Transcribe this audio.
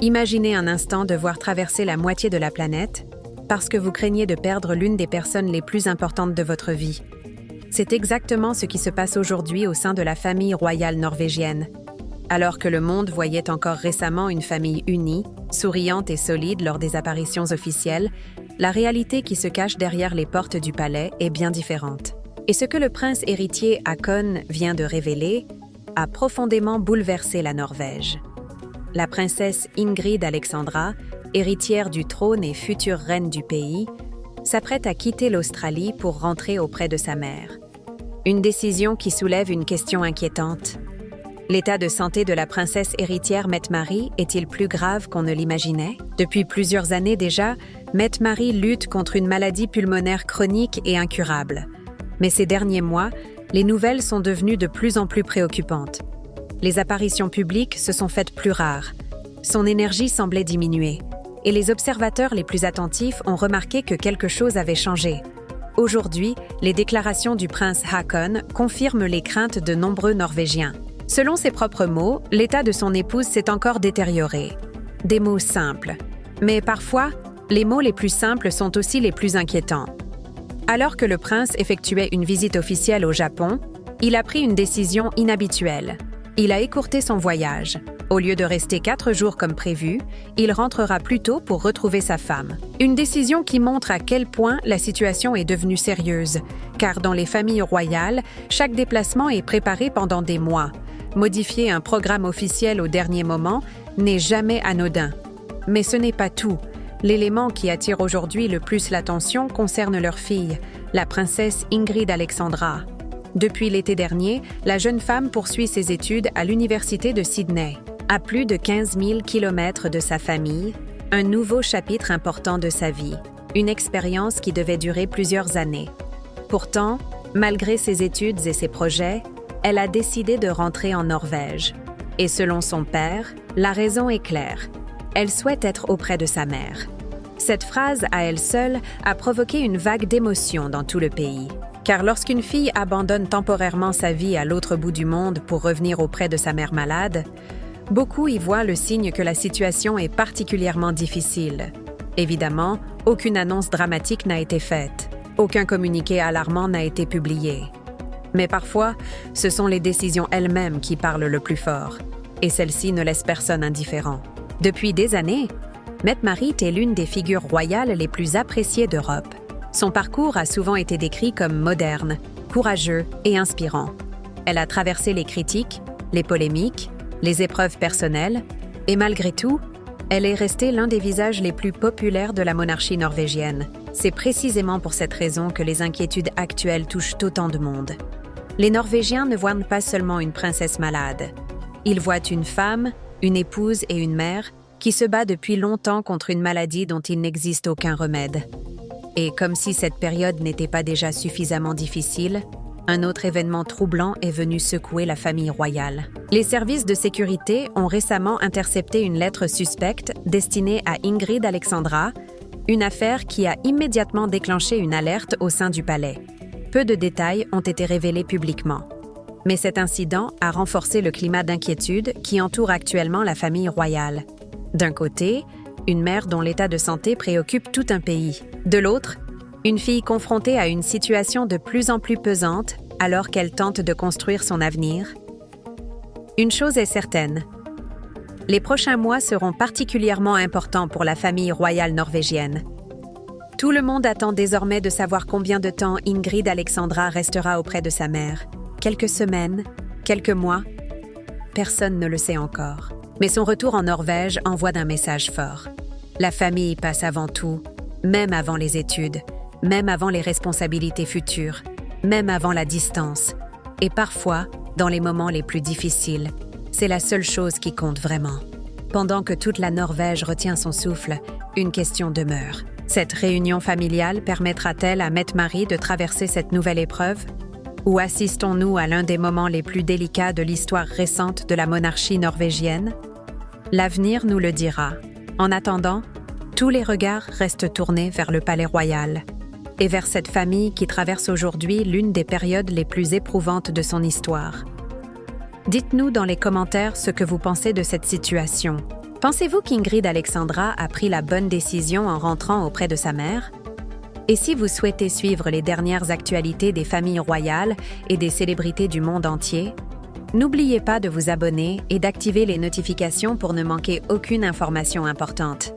Imaginez un instant devoir traverser la moitié de la planète parce que vous craignez de perdre l'une des personnes les plus importantes de votre vie. C'est exactement ce qui se passe aujourd'hui au sein de la famille royale norvégienne. Alors que le monde voyait encore récemment une famille unie, souriante et solide lors des apparitions officielles, la réalité qui se cache derrière les portes du palais est bien différente. Et ce que le prince héritier Haakon vient de révéler a profondément bouleversé la Norvège. La princesse Ingrid Alexandra, héritière du trône et future reine du pays, s'apprête à quitter l'Australie pour rentrer auprès de sa mère. Une décision qui soulève une question inquiétante. L'état de santé de la princesse héritière Mette-Marie est-il plus grave qu'on ne l'imaginait? Depuis plusieurs années déjà, Mette-Marie lutte contre une maladie pulmonaire chronique et incurable. Mais ces derniers mois, les nouvelles sont devenues de plus en plus préoccupantes. Les apparitions publiques se sont faites plus rares. Son énergie semblait diminuer. Et les observateurs les plus attentifs ont remarqué que quelque chose avait changé. Aujourd'hui, les déclarations du prince Haakon confirment les craintes de nombreux Norvégiens. Selon ses propres mots, l'état de son épouse s'est encore détérioré. Des mots simples. Mais parfois, les mots les plus simples sont aussi les plus inquiétants. Alors que le prince effectuait une visite officielle au Japon, il a pris une décision inhabituelle. Il a écourté son voyage. Au lieu de rester 4 jours comme prévu, il rentrera plus tôt pour retrouver sa femme. Une décision qui montre à quel point la situation est devenue sérieuse, car dans les familles royales, chaque déplacement est préparé pendant des mois. Modifier un programme officiel au dernier moment n'est jamais anodin. Mais ce n'est pas tout. L'élément qui attire aujourd'hui le plus l'attention concerne leur fille, la princesse Ingrid Alexandra. Depuis l'été dernier, la jeune femme poursuit ses études à l'université de Sydney. À plus de 15 000 kilomètres de sa famille, un nouveau chapitre important de sa vie, une expérience qui devait durer plusieurs années. Pourtant, malgré ses études et ses projets, elle a décidé de rentrer en Norvège. Et selon son père, la raison est claire. Elle souhaite être auprès de sa mère. Cette phrase, à elle seule, a provoqué une vague d'émotion dans tout le pays. Car lorsqu'une fille abandonne temporairement sa vie à l'autre bout du monde pour revenir auprès de sa mère malade, beaucoup y voient le signe que la situation est particulièrement difficile. Évidemment, aucune annonce dramatique n'a été faite. Aucun communiqué alarmant n'a été publié. Mais parfois, ce sont les décisions elles-mêmes qui parlent le plus fort. Et celles-ci ne laissent personne indifférent. Depuis des années, Mette-Marie est l'une des figures royales les plus appréciées d'Europe. Son parcours a souvent été décrit comme moderne, courageux et inspirant. Elle a traversé les critiques, les polémiques, les épreuves personnelles, et malgré tout, elle est restée l'un des visages les plus populaires de la monarchie norvégienne. C'est précisément pour cette raison que les inquiétudes actuelles touchent autant de monde. Les Norvégiens ne voient pas seulement une princesse malade. Ils voient une femme, une épouse et une mère qui se bat depuis longtemps contre une maladie dont il n'existe aucun remède. Et comme si cette période n'était pas déjà suffisamment difficile, un autre événement troublant est venu secouer la famille royale. Les services de sécurité ont récemment intercepté une lettre suspecte destinée à Ingrid Alexandra, une affaire qui a immédiatement déclenché une alerte au sein du palais. Peu de détails ont été révélés publiquement. Mais cet incident a renforcé le climat d'inquiétude qui entoure actuellement la famille royale. D'un côté, une mère dont l'état de santé préoccupe tout un pays. De l'autre, une fille confrontée à une situation de plus en plus pesante alors qu'elle tente de construire son avenir. Une chose est certaine, les prochains mois seront particulièrement importants pour la famille royale norvégienne. Tout le monde attend désormais de savoir combien de temps Ingrid Alexandra restera auprès de sa mère. Quelques semaines, quelques mois, personne ne le sait encore. Mais son retour en Norvège envoie un message fort. La famille passe avant tout, même avant les études, même avant les responsabilités futures, même avant la distance. Et parfois, dans les moments les plus difficiles, c'est la seule chose qui compte vraiment. Pendant que toute la Norvège retient son souffle, une question demeure. Cette réunion familiale permettra-t-elle à Mette-Marie de traverser cette nouvelle épreuve? Ou assistons-nous à l'un des moments les plus délicats de l'histoire récente de la monarchie norvégienne? L'avenir nous le dira. En attendant, tous les regards restent tournés vers le palais royal et vers cette famille qui traverse aujourd'hui l'une des périodes les plus éprouvantes de son histoire. Dites-nous dans les commentaires ce que vous pensez de cette situation. Pensez-vous qu'Ingrid Alexandra a pris la bonne décision en rentrant auprès de sa mère? Et si vous souhaitez suivre les dernières actualités des familles royales et des célébrités du monde entier, n'oubliez pas de vous abonner et d'activer les notifications pour ne manquer aucune information importante.